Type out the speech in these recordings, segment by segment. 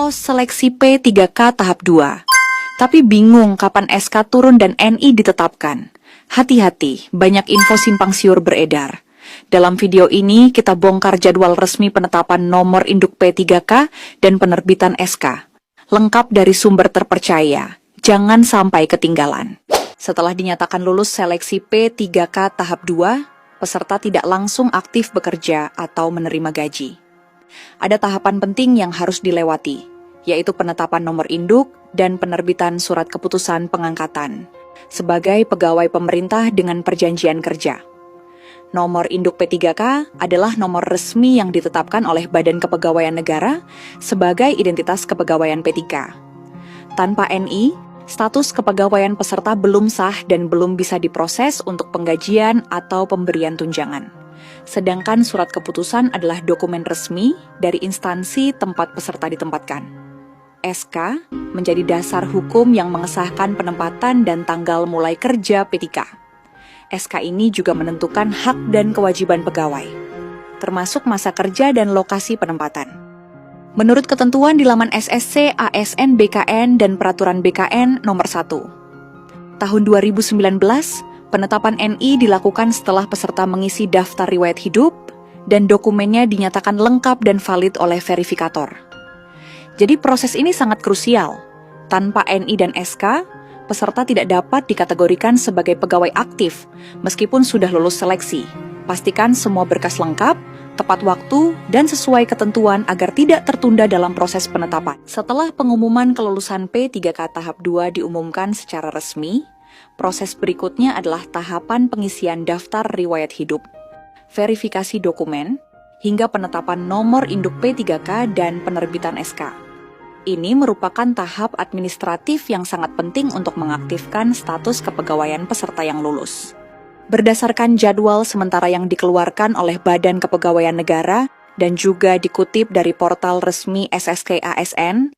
Lolos seleksi P3K tahap 2. Tapi bingung kapan SK turun dan NI ditetapkan. Hati-hati, banyak info simpang siur beredar. Dalam video ini, kita bongkar jadwal resmi penetapan nomor induk P3K dan penerbitan SK. Lengkap dari sumber terpercaya. Jangan sampai ketinggalan. Setelah dinyatakan lulus seleksi P3K tahap 2, peserta tidak langsung aktif bekerja atau menerima gaji. Ada tahapan penting yang harus dilewati, yaitu penetapan nomor induk dan penerbitan surat keputusan pengangkatan sebagai pegawai pemerintah dengan perjanjian kerja. Nomor induk P3K adalah nomor resmi yang ditetapkan oleh Badan Kepegawaian Negara sebagai identitas kepegawaian P3. Tanpa NI, status kepegawaian peserta belum sah dan belum bisa diproses untuk penggajian atau pemberian tunjangan. Sedangkan surat keputusan adalah dokumen resmi dari instansi tempat peserta ditempatkan. SK menjadi dasar hukum yang mengesahkan penempatan dan tanggal mulai kerja P3K. SK ini juga menentukan hak dan kewajiban pegawai, termasuk masa kerja dan lokasi penempatan. Menurut ketentuan di laman SSC, ASN, BKN, dan Peraturan BKN Nomor 1. Tahun 2019, penetapan NI dilakukan setelah peserta mengisi daftar riwayat hidup dan dokumennya dinyatakan lengkap dan valid oleh verifikator. Jadi proses ini sangat krusial. Tanpa NI dan SK, peserta tidak dapat dikategorikan sebagai pegawai aktif meskipun sudah lulus seleksi. Pastikan semua berkas lengkap, tepat waktu, dan sesuai ketentuan agar tidak tertunda dalam proses penetapan. Setelah pengumuman kelulusan P3K tahap 2 diumumkan secara resmi, proses berikutnya adalah tahapan pengisian daftar riwayat hidup, verifikasi dokumen, hingga penetapan nomor induk P3K dan penerbitan SK. Ini merupakan tahap administratif yang sangat penting untuk mengaktifkan status kepegawaian peserta yang lulus. Berdasarkan jadwal sementara yang dikeluarkan oleh Badan Kepegawaian Negara dan juga dikutip dari portal resmi SSK ASN,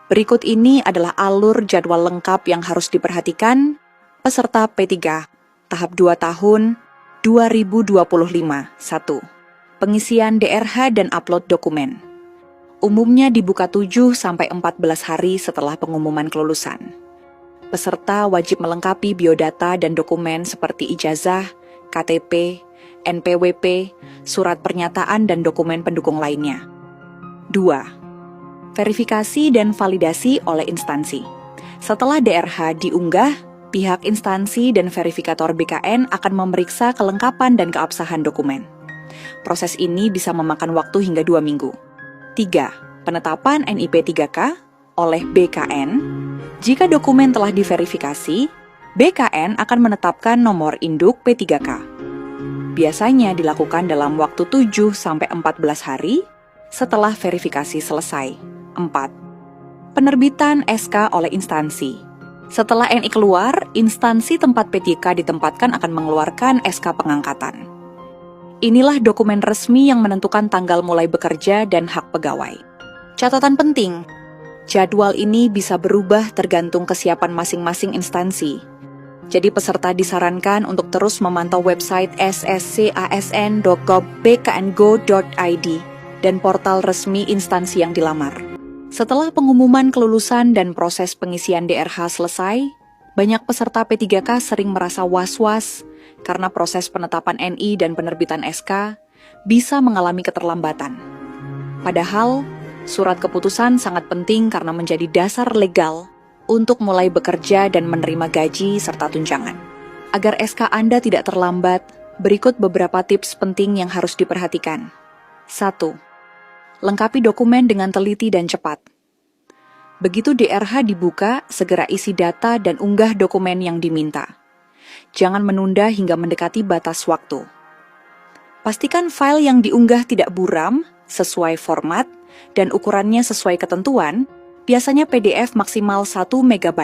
berikut ini adalah alur jadwal lengkap yang harus diperhatikan peserta P3 tahap 2 tahun 2025. 1. Pengisian DRH dan upload dokumen. Umumnya dibuka 7-14 hari setelah pengumuman kelulusan. Peserta wajib melengkapi biodata dan dokumen seperti ijazah, KTP, NPWP, surat pernyataan dan dokumen pendukung lainnya. 2. Verifikasi dan validasi oleh instansi. Setelah DRH diunggah, pihak instansi dan verifikator BKN akan memeriksa kelengkapan dan keabsahan dokumen. Proses ini bisa memakan waktu hingga 2 minggu. 3. Penetapan NIP 3K oleh BKN. Jika dokumen telah diverifikasi, BKN akan menetapkan nomor induk P3K. Biasanya dilakukan dalam waktu 7-14 hari setelah verifikasi selesai. 4. Penerbitan SK oleh instansi. Setelah NI keluar, instansi tempat P3K ditempatkan akan mengeluarkan SK pengangkatan. Inilah dokumen resmi yang menentukan tanggal mulai bekerja dan hak pegawai. Catatan penting, jadwal ini bisa berubah tergantung kesiapan masing-masing instansi. Jadi peserta disarankan untuk terus memantau website sscasn.gov.bkngo.id dan portal resmi instansi yang dilamar. Setelah pengumuman kelulusan dan proses pengisian DRH selesai, banyak peserta P3K sering merasa was-was karena proses penetapan NI dan penerbitan SK bisa mengalami keterlambatan. Padahal, surat keputusan sangat penting karena menjadi dasar legal untuk mulai bekerja dan menerima gaji serta tunjangan. Agar SK Anda tidak terlambat, berikut beberapa tips penting yang harus diperhatikan. 1. Lengkapi dokumen dengan teliti dan cepat. Begitu DRH dibuka, segera isi data dan unggah dokumen yang diminta. Jangan menunda hingga mendekati batas waktu. Pastikan file yang diunggah tidak buram, sesuai format, dan ukurannya sesuai ketentuan, biasanya PDF maksimal 1 MB.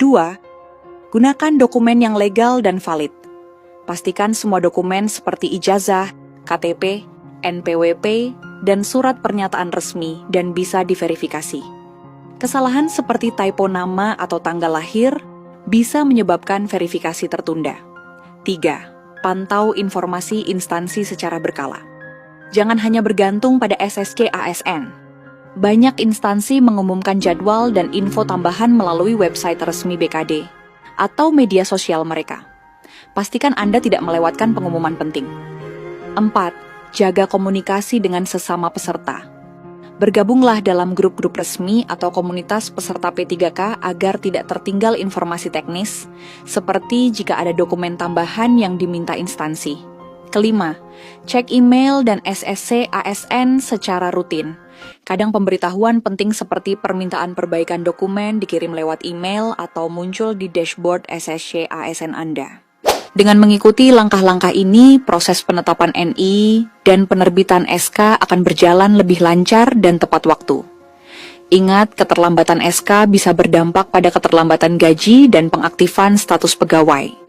2. Gunakan dokumen yang legal dan valid. Pastikan semua dokumen seperti ijazah, KTP, NPWP, dan surat pernyataan resmi dan bisa diverifikasi. Kesalahan seperti typo nama atau tanggal lahir bisa menyebabkan verifikasi tertunda. 3. Pantau informasi instansi secara berkala. Jangan hanya bergantung pada SSC ASN. Banyak instansi mengumumkan jadwal dan info tambahan melalui website resmi BKD atau media sosial mereka. Pastikan Anda tidak melewatkan pengumuman penting. 4. Jaga komunikasi dengan sesama peserta. Bergabunglah dalam grup-grup resmi atau komunitas peserta P3K agar tidak tertinggal informasi teknis, seperti jika ada dokumen tambahan yang diminta instansi. Kelima, cek email dan SSC ASN secara rutin. Kadang pemberitahuan penting seperti permintaan perbaikan dokumen dikirim lewat email atau muncul di dashboard SSC ASN Anda. Dengan mengikuti langkah-langkah ini, proses penetapan NI dan penerbitan SK akan berjalan lebih lancar dan tepat waktu. Ingat, keterlambatan SK bisa berdampak pada keterlambatan gaji dan pengaktifan status pegawai.